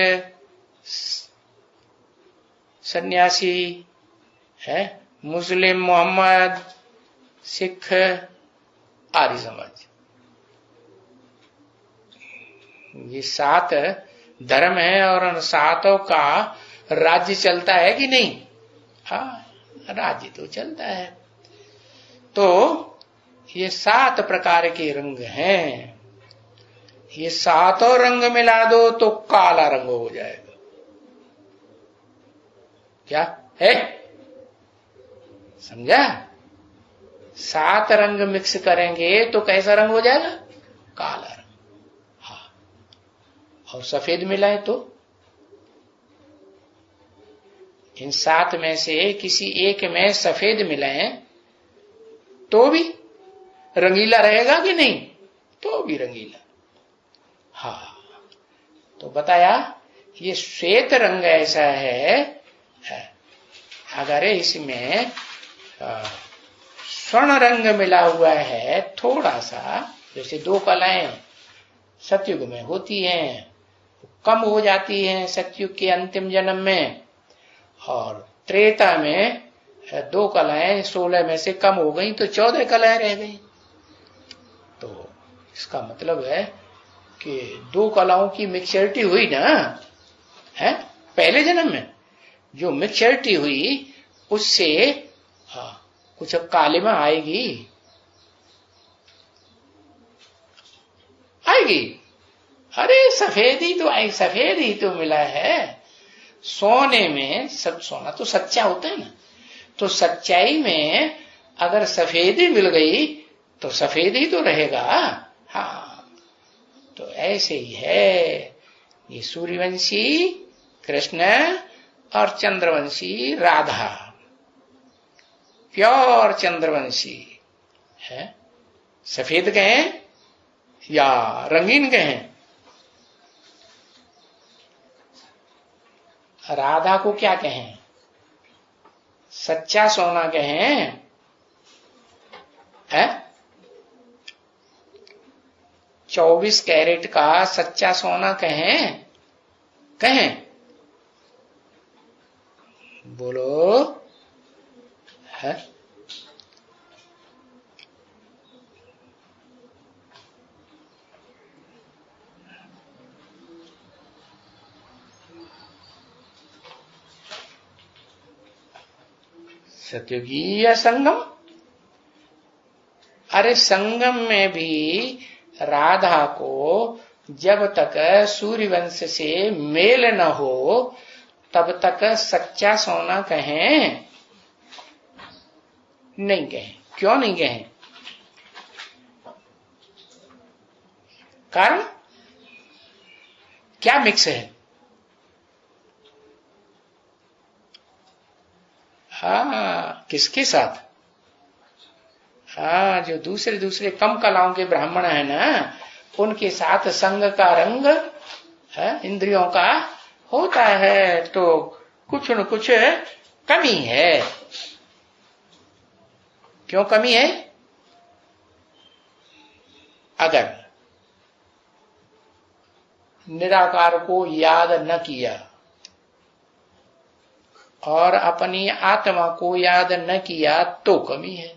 सन्यासी है, मुस्लिम, मोहम्मद, सिख, आर्य समाज, ये 7 धर्म है, और उन 7 का राज्य चलता है कि नहीं, हाँ, राज्य तो चलता है। तो ये 7 प्रकार के रंग हैं, ये 7 रंग मिला दो तो काला रंग हो जाएगा। क्या है, समझा? 7 रंग मिक्स करेंगे तो कैसा रंग हो जाएगा, काला रंग। हाँ, और सफेद मिलाए तो इन 7 में से किसी एक में सफेद मिलाएं तो भी रंगीला रहेगा कि नहीं, तो भी रंगीला। हाँ, तो बताया ये श्वेत रंग ऐसा है, अगर इसमें स्वर्ण रंग मिला हुआ है थोड़ा सा, जैसे 2 कलाएं सतयुग में होती हैं, कम हो जाती हैं सतयुग के अंतिम जन्म में, और त्रेता में 2 कलाएं 16 में से कम हो गई तो 14 कलाएं रह गई। तो इसका मतलब है कि 2 कलाओं की मिक्सचरिटी हुई ना, है पहले जन्म में जो मिक्सचरिटी हुई उससे कुछ कालिमा आएगी, मिलेगी? अरे सफेद ही तो मिला है। सोने में सब, सोना तो सच्चा होता है ना, तो सच्चाई में अगर सफेदी मिल गई तो सफेद ही तो रहेगा। हाँ, तो ऐसे ही है ये सूर्यवंशी कृष्ण और चंद्रवंशी राधा, प्योर चंद्रवंशी है। सफेद कहें या रंगीन कहें, राधा को क्या कहें? सच्चा सोना कहें है? 24 कैरेट का सच्चा सोना कहें? कहें? बोलो है? सत्युगी या संगम? अरे संगम में भी राधा को जब तक सूर्यवंश से मेल न हो तब तक सच्चा सोना कहें? नहीं कहें। क्यों नहीं कहें? कारण क्या मिक्स है? हाँ, किसके साथ? हाँ, जो दूसरे दूसरे कम कलाओं के ब्राह्मण है ना, उनके साथ संग का रंग है, इंद्रियों का होता है, तो कुछ न कुछ कमी है। क्यों कमी है? अगर निराकार को याद न किया और अपनी आत्मा को याद न किया तो कमी है।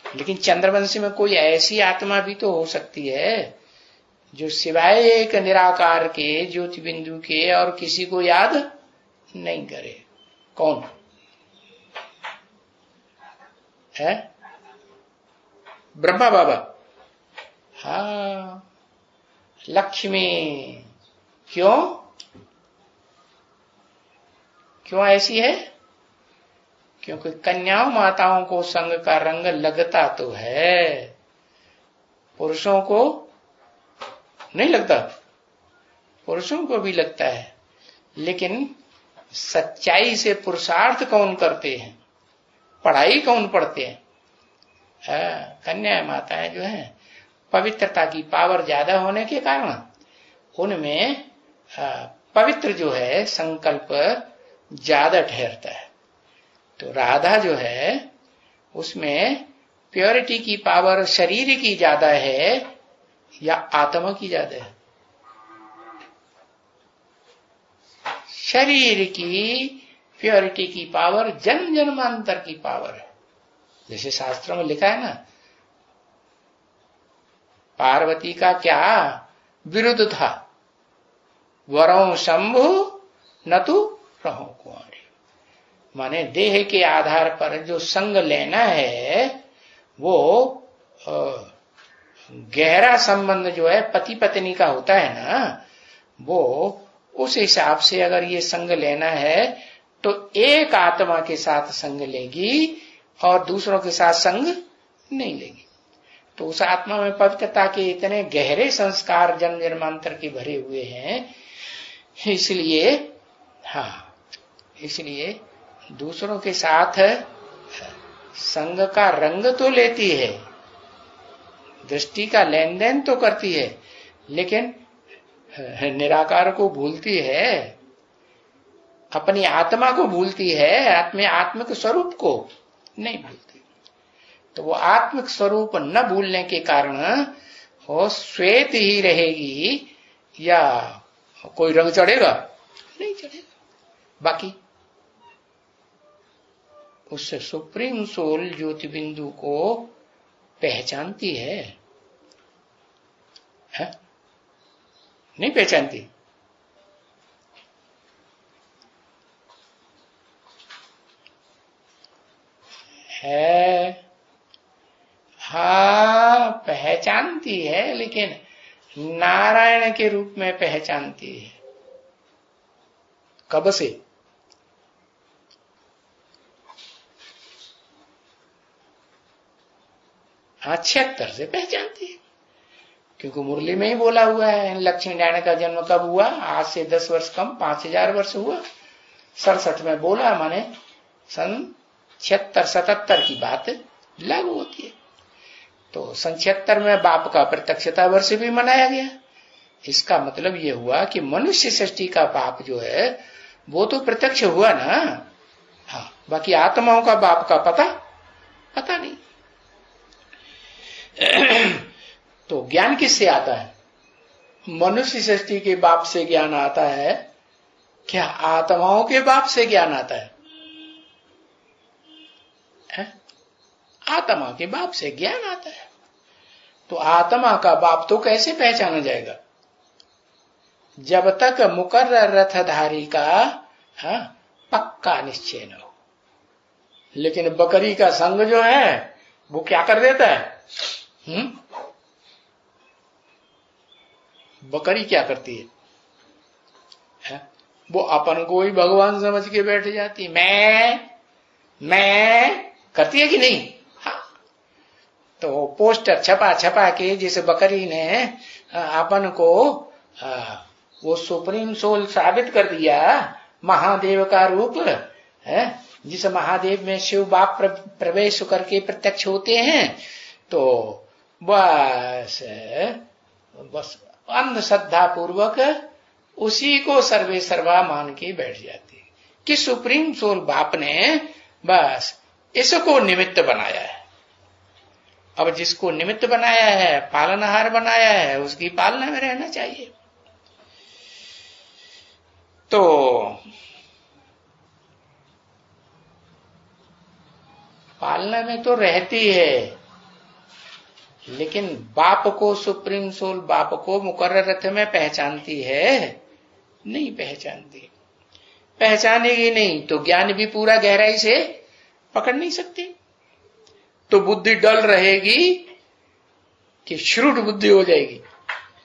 लेकिन चंद्रवंशी में कोई ऐसी आत्मा भी तो हो सकती है जो सिवाय एक निराकार के ज्योति बिंदु के और किसी को याद नहीं करे। कौन है? ब्रह्मा बाबा। हाँ, लक्ष्मी। क्यों क्यों ऐसी है? क्योंकि कन्याओं माताओं को संग का रंग लगता तो है, पुरुषों को नहीं लगता। पुरुषों को भी लगता है, लेकिन सच्चाई से पुरुषार्थ कौन करते हैं, पढ़ाई कौन पढ़ते हैं? कन्या माताएं जो हैं, पवित्रता की पावर ज्यादा होने के कारण उनमें पवित्र जो है संकल्प ज्यादा ठहरता है। तो राधा जो है उसमें प्योरिटी की पावर शरीर की ज्यादा है या आत्मा की ज्यादा है? शरीर की प्योरिटी की पावर जन्म जन्मांतर की पावर है। जैसे शास्त्रों में लिखा है ना, पार्वती का क्या विरुद्ध था, वरों शंभु न तो रहो कुंवारी। माने देह के आधार पर जो संग लेना है वो गहरा संबंध जो है पति पत्नी का होता है ना, वो उस हिसाब से अगर ये संग लेना है तो एक आत्मा के साथ संग लेगी और दूसरों के साथ संग नहीं लेगी। तो उस आत्मा में पवित्रता के इतने गहरे संस्कार जन्म जन्मांतर के भरे हुए हैं, इसलिए हाँ, इसलिए दूसरों के साथ संग का रंग तो लेती है, दृष्टि का लेन देन तो करती है, लेकिन निराकार को भूलती है, अपनी आत्मा को भूलती है, आत्मिक स्वरूप को नहीं भूलती। तो वो आत्मिक स्वरूप न भूलने के कारण वो श्वेत ही रहेगी या कोई रंग चढ़ेगा? नहीं चढ़ेगा। बाकी उससे सुप्रीम सोल ज्योति बिंदु को पहचानती है? नहीं पहचानती। है हाँ, पहचानती है, लेकिन नारायण के रूप में पहचानती है। कब से? हाँ, 76 से पहचानती है, क्योंकि मुरली में ही बोला हुआ है लक्ष्मी नारायण का जन्म कब हुआ, आज से 10 वर्ष कम 5000 वर्ष हुआ। 67 में बोला, माने सन 76-77 की बात लागू होती है। तो सन 76 में बाप का प्रत्यक्षता वर्ष भी मनाया गया। इसका मतलब ये हुआ कि मनुष्य सृष्टि का बाप जो है वो तो प्रत्यक्ष हुआ ना। हाँ, बाकी आत्माओं का बाप का पता नहीं। तो ज्ञान किससे आता है? मनुष्य सृष्टि के बाप से ज्ञान आता है क्या आत्माओं के बाप से ज्ञान आता है? आत्मा के बाप से ज्ञान आता है। तो आत्मा का बाप तो कैसे पहचाना जाएगा? जब तक मुकर्रर रथधारी का पक्का निश्चय न हो। लेकिन बकरी का संग जो है वो क्या कर देता है? बकरी क्या करती है? वो अपन को ही भगवान समझ के बैठ जाती। मैं करती है कि नहीं? हाँ। तो पोस्टर छपा के जिस बकरी ने अपन को वो सुप्रीम सोल साबित कर दिया, महादेव का रूप है, जिस महादेव में शिव बाप प्रवेश करके प्रत्यक्ष होते हैं, तो बस अंधश्रद्धा पूर्वक उसी को सर्वे सर्वा मान के बैठ जाती है कि सुप्रीम सोल बाप ने बस इसको निमित्त बनाया है। अब जिसको निमित्त बनाया है, पालनहार बनाया है, उसकी पालना में रहना चाहिए। तो पालना में तो रहती है, लेकिन बाप को, सुप्रीम सोल बाप को मुकर्रर रथ में पहचानती है? नहीं पहचानती। पहचानेगी नहीं तो ज्ञान भी पूरा गहराई से पकड़ नहीं सकती। तो बुद्धि डल रहेगी कि श्रुड बुद्धि हो जाएगी।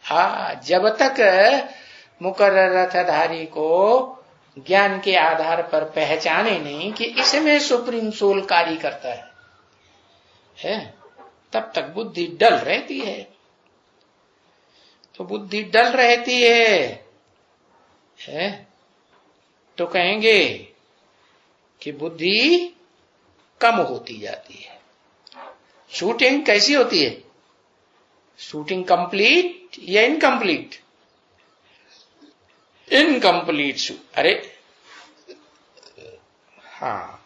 हाँ, जब तक मुकर्रर रथधारी को ज्ञान के आधार पर पहचाने नहीं कि इसमें सुप्रीम सोल कार्य करता है, तब तक बुद्धि डल रहती है। तो बुद्धि डल रहती है तो कहेंगे कि बुद्धि कम होती जाती है। शूटिंग कैसी होती है? शूटिंग कंप्लीट या इनकम्प्लीट? इनकम्प्लीट। अरे हाँ,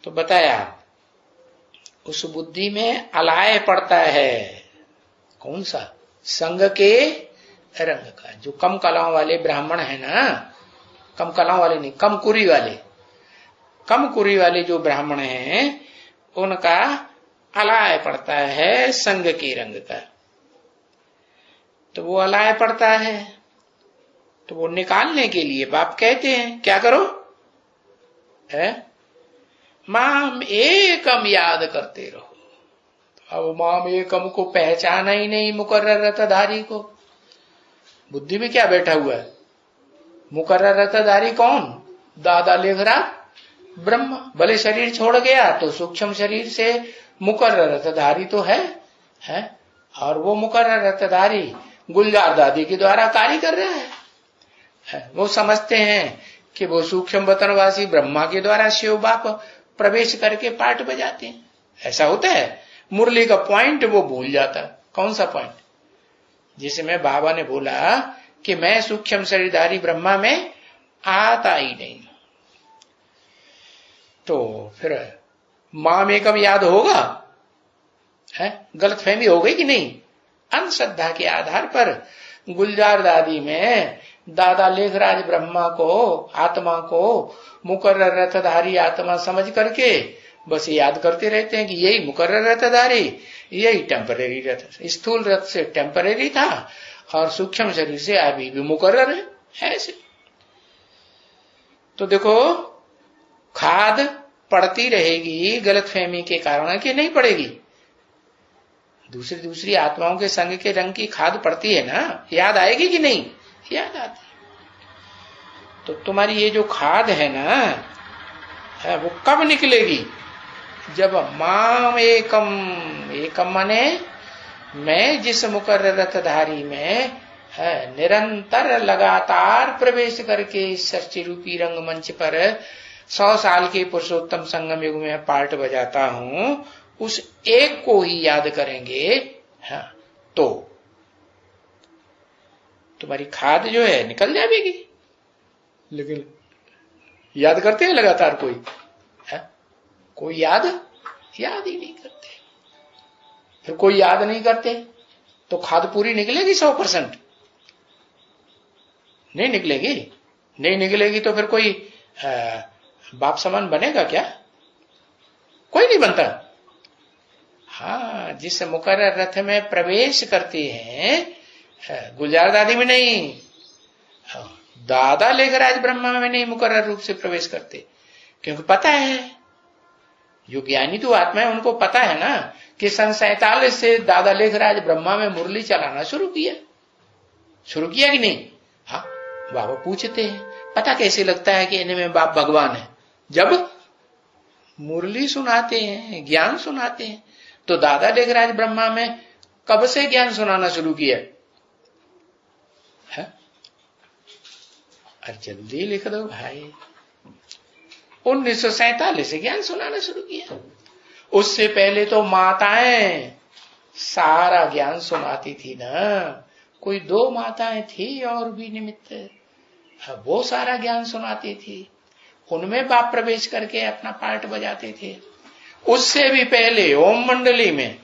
तो बताया उस बुद्धि में अलाय पड़ता है। कौन सा? संग के रंग का। जो कम कलाओं वाले ब्राह्मण है ना, कम कलाओं वाले नहीं, कम कुरी वाले जो ब्राह्मण हैं, उनका अलाय पड़ता है संग के रंग का। तो वो अलाय पड़ता है, तो वो निकालने के लिए बाप कहते हैं क्या करो? माम एकम याद करते रहो। अब माम एकम को पहचाना ही नहीं मुकर्रर रथधारी को। बुद्धि में क्या बैठा हुआ है? मुकर्रर रथधारी कौन? दादा लेखरा ब्रह्म। भले शरीर छोड़ गया तो सूक्ष्म शरीर से मुकर्रर रथधारी तो है। और वो मुकर्रर रथधारी गुलजार दादी के द्वारा कार्य कर रहा है। वो समझते हैं कि वो सूक्ष्म वतनवासी ब्रह्मा के द्वारा शिव बाप प्रवेश करके पाठ बजाते हैं। ऐसा होता है। मुरली का पॉइंट वो भूल जाता। कौन सा पॉइंट? जिसमें बाबा ने बोला कि मैं सूक्ष्म शरीरधारी ब्रह्मा में आता ही नहीं। तो फिर माम एकम याद होगा? गलत फहमी हो गई कि नहीं? अंधश्रद्धा के आधार पर गुलजार दादी में दादा लेखराज ब्रह्मा को, आत्मा को मुकर्रर रथधारी आत्मा समझ करके बस याद करते रहते हैं कि यही मुकर्रर रथधारी, यही टेम्परेरी रथ, स्थूल रथ से टेम्परेरी था और सूक्ष्म शरीर से अभी भी मुकर्रर है। ऐसे तो देखो, खाद पड़ती रहेगी गलतफहमी के कारण कि नहीं पड़ेगी? दूसरी दूसरी आत्माओं के संग के रंग की खाद पड़ती है ना, याद आएगी कि नहीं? याद आती है। तो तुम्हारी ये जो खाद है ना, वो कब निकलेगी? जब माम एकम, एकम माने मैं जिस मुकर्रर रथधारी में निरंतर लगातार प्रवेश करके इस सृष्टि रूपी रंगमंच पर 100 साल के पुरुषोत्तम संगम युग में पार्ट बजाता हूं, उस एक को ही याद करेंगे, हाँ, तो तुम्हारी खाद जो है निकल जाएगी। लेकिन याद करते हैं लगातार कोई? है? कोई याद ही नहीं करते। फिर कोई याद नहीं करते तो खाद पूरी निकलेगी 100%? नहीं निकलेगी। नहीं निकलेगी तो फिर कोई बाप समान बनेगा क्या? कोई नहीं बनता। हाँ, जिस मुकर्रर रथ में प्रवेश करते हैं, गुलजार दादी में नहीं, दादा लेखराज ब्रह्मा में नहीं मुकर्रर रूप से प्रवेश करते, क्योंकि पता है, जो ज्ञानी तो आत्मा है उनको पता है ना कि सन 47 से दादा लेखराज ब्रह्मा में मुरली चलाना शुरू किया कि नहीं? हाँ, बाबा पूछते हैं पता कैसे लगता है कि इनमें बाप भगवान है? जब मुरली सुनाते हैं, ज्ञान सुनाते हैं। तो दादा लेखराज ब्रह्मा में कब से ज्ञान सुनाना शुरू किया है? अरे जल्दी लिख दो भाई। 1947 से ज्ञान सुनाना शुरू किया। उससे पहले तो माताएं सारा ज्ञान सुनाती थी ना। कोई 2 माताएं थी और भी निमित्त, वो सारा ज्ञान सुनाती थी। उनमें बाप प्रवेश करके अपना पार्ट बजाते थे। उससे भी पहले ओम मंडली में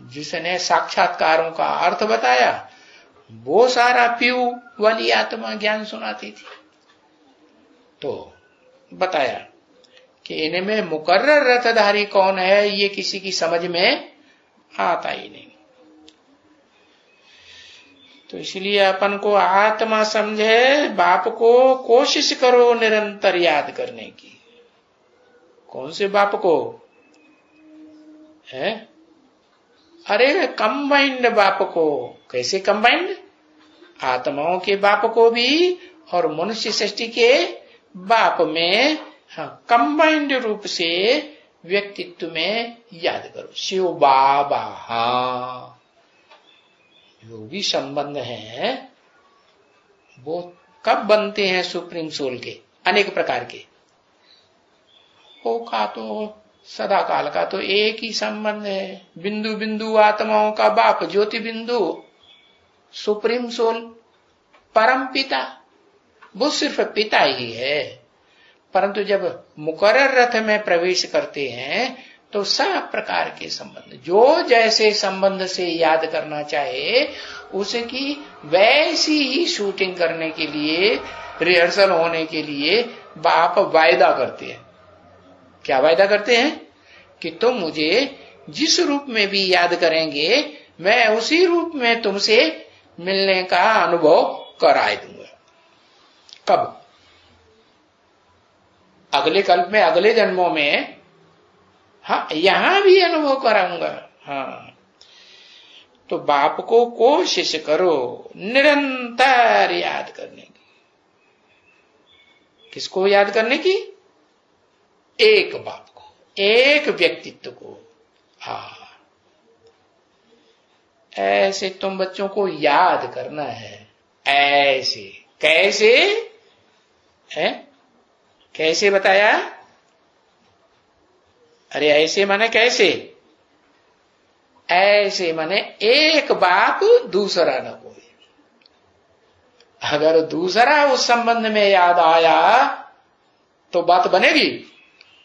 जिसने साक्षात्कारों का अर्थ बताया, वो सारा पीयू वाली आत्मा ज्ञान सुनाती थी। तो बताया कि इनमें मुकर्रर रथधारी कौन है, ये किसी की समझ में आता ही नहीं। तो इसलिए अपन को आत्मा समझे, बाप को कोशिश करो निरंतर याद करने की। कौन से बाप को है? अरे कंबाइंड बाप को। कैसे कंबाइंड? आत्माओं के बाप को भी और मनुष्य सृष्टि के बाप में, हाँ, कंबाइंड रूप से व्यक्तित्व में याद करो। शिव बाबा, हाँ, जो भी संबंध है वो कब बनते हैं? सुप्रीम सोल के अनेक प्रकार के हो का तो सदा काल का तो एक ही संबंध है। बिंदु बिंदु आत्माओं का बाप ज्योति बिंदु सुप्रीम सोल परम पिता, वो सिर्फ पिता ही है। परंतु जब मुकर्रर रथ में प्रवेश करते हैं तो सब प्रकार के संबंध, जो जैसे संबंध से याद करना चाहे उसकी वैसी ही शूटिंग करने के लिए, रिहर्सल होने के लिए बाप वायदा करते हैं। क्या वायदा करते हैं? कि तुम मुझे जिस रूप में भी याद करेंगे, मैं उसी रूप में तुमसे मिलने का अनुभव कराए दूंगा। कब? अगले कल्प में, अगले जन्मों में, हाँ, यहां भी अनुभव कराऊंगा। हाँ, तो बाप को कोशिश करो निरंतर याद करने की। किसको याद करने की? एक बाप को, एक व्यक्तित्व को। हाँ, ऐसे तुम बच्चों को याद करना है। ऐसे कैसे है? कैसे बताया? अरे ऐसे माने कैसे? ऐसे माने एक बाप दूसरा न कोई। अगर दूसरा उस संबंध में याद आया तो बात बनेगी?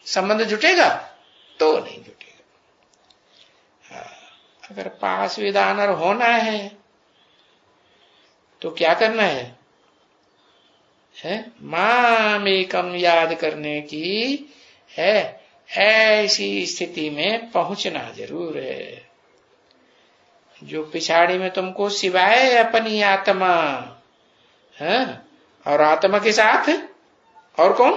संबंध जुटेगा? तो नहीं जुटेगा। अगर पास विद ऑनर होना है तो क्या करना है? माम एकम याद करने की है। ऐसी स्थिति में पहुंचना जरूर है। जो पिछाड़ी में तुमको सिवाय अपनी आत्मा है, और आत्मा के साथ और कौन?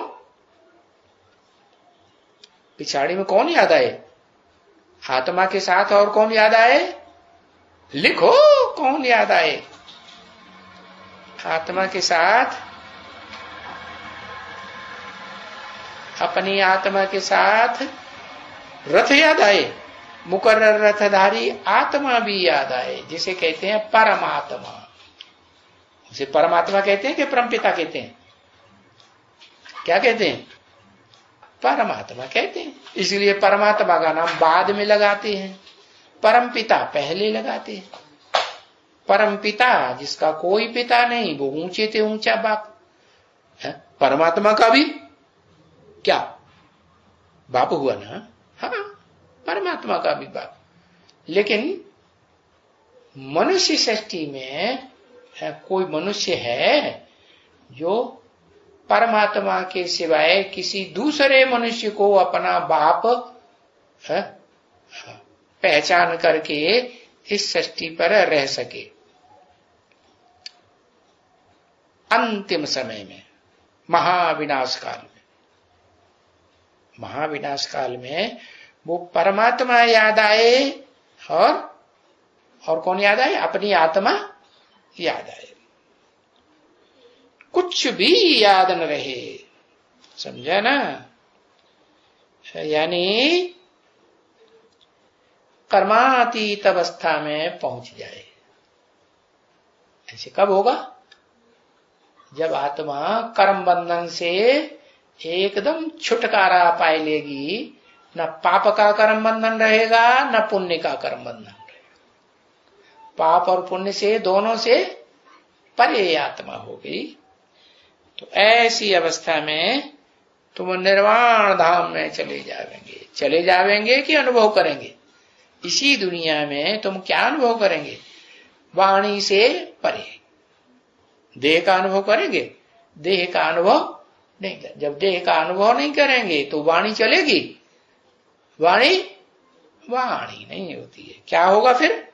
पिछाड़ी में कौन याद आए? आत्मा के साथ और कौन याद आए? लिखो कौन याद आए। आत्मा के साथ, अपनी आत्मा के साथ रथ याद आए, मुकर्रर रथधारी आत्मा भी याद आए, जिसे कहते हैं परमात्मा। उसे परमात्मा कहते हैं कि परमपिता कहते हैं? क्या कहते हैं? परमात्मा कहते हैं। इसलिए परमात्मा का नाम बाद में लगाते हैं, परमपिता पहले लगाते हैं। परमपिता जिसका कोई पिता नहीं, वो ऊंचे से ऊंचा बाप है। परमात्मा का भी क्या बाप हुआ ना? हाँ, परमात्मा का भी बाप। लेकिन मनुष्य सृष्टि में कोई मनुष्य है जो परमात्मा के सिवाय किसी दूसरे मनुष्य को अपना बाप पहचान करके इस सृष्टि पर रह सके? अंतिम समय में, महाविनाश काल में, महाविनाश काल में वो परमात्मा याद आए और कौन याद आए? अपनी आत्मा याद आए। कुछ भी याद न रहे, समझा ना? यानी कर्मातीत अवस्था में पहुंच जाए। ऐसे कब होगा? जब आत्मा कर्म बंधन से एकदम छुटकारा पाए लेगी। न पाप का कर्म बंधन रहेगा, न पुण्य का कर्म बंधन रहेगा। पाप और पुण्य से, दोनों से परे आत्मा हो गई। तो ऐसी अवस्था में तुम निर्वाण धाम में चले जावेंगे। चले जावेंगे कि अनुभव करेंगे? इसी दुनिया में तुम क्या अनुभव करेंगे? वाणी से परे। देह का अनुभव करेंगे? देह का अनुभव नहीं कर। जब देह का अनुभव नहीं करेंगे तो वाणी चलेगी? वाणी नहीं होती है। क्या होगा फिर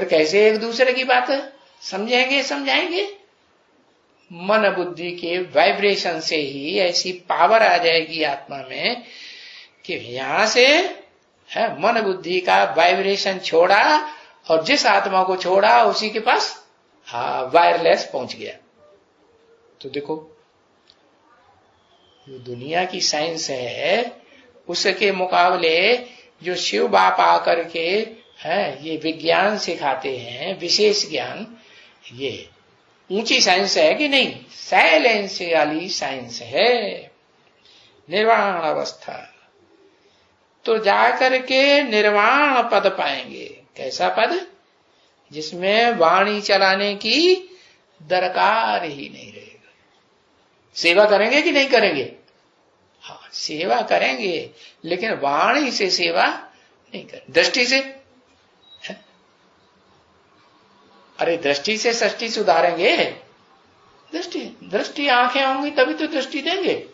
कैसे एक दूसरे की बात समझाएंगे? मन बुद्धि के वाइब्रेशन से ही ऐसी पावर आ जाएगी आत्मा में कि यहां से मन बुद्धि का वाइब्रेशन छोड़ा और जिस आत्मा को छोड़ा उसी के पास वायरलेस पहुंच गया। तो देखो, जो दुनिया की साइंस है उसके मुकाबले जो शिव बाप आकर के ये विज्ञान सिखाते हैं, विशेष ज्ञान, ये ऊंची साइंस है कि नहीं? साइलेंस वाली साइंस है। निर्वाण अवस्था तो जाकर के निर्वाण पद पाएंगे। कैसा पद? जिसमें वाणी चलाने की दरकार ही नहीं रहेगा। सेवा करेंगे कि नहीं करेंगे? हाँ, सेवा करेंगे, लेकिन वाणी से सेवा नहीं करेंगे। दृष्टि से, अरे दृष्टि से सृष्टि सुधारेंगे? दृष्टि आंखें होंगी तभी तो दृष्टि देंगे।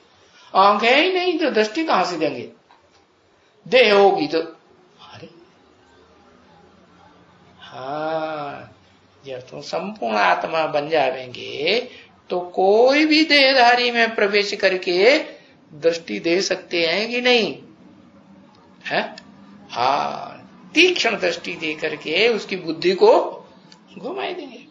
आंखें ही नहीं तो दृष्टि कहां से देंगे? देह होगी तो, अरे हाँ, जब तुम संपूर्ण आत्मा बन जाएंगे तो कोई भी देहधारी में प्रवेश करके दृष्टि दे सकते हैं कि नहीं? है? हाँ, तीक्ष्ण दृष्टि दे करके उसकी बुद्धि को घुमाई देंगे।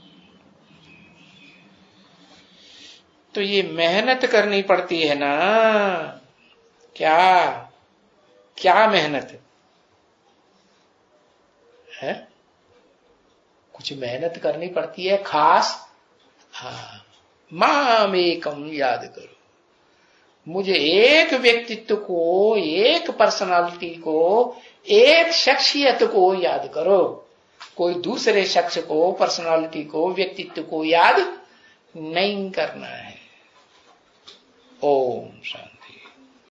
तो ये मेहनत करनी पड़ती है ना। क्या मेहनत है? कुछ मेहनत करनी पड़ती है खास। हाँ, माम एकम याद करो। मुझे एक व्यक्तित्व को, एक पर्सनालिटी को, एक शख्सियत को याद करो। कोई दूसरे शख्स को, पर्सनालिटी को, व्यक्तित्व को याद नहीं करना है। ओम शांति।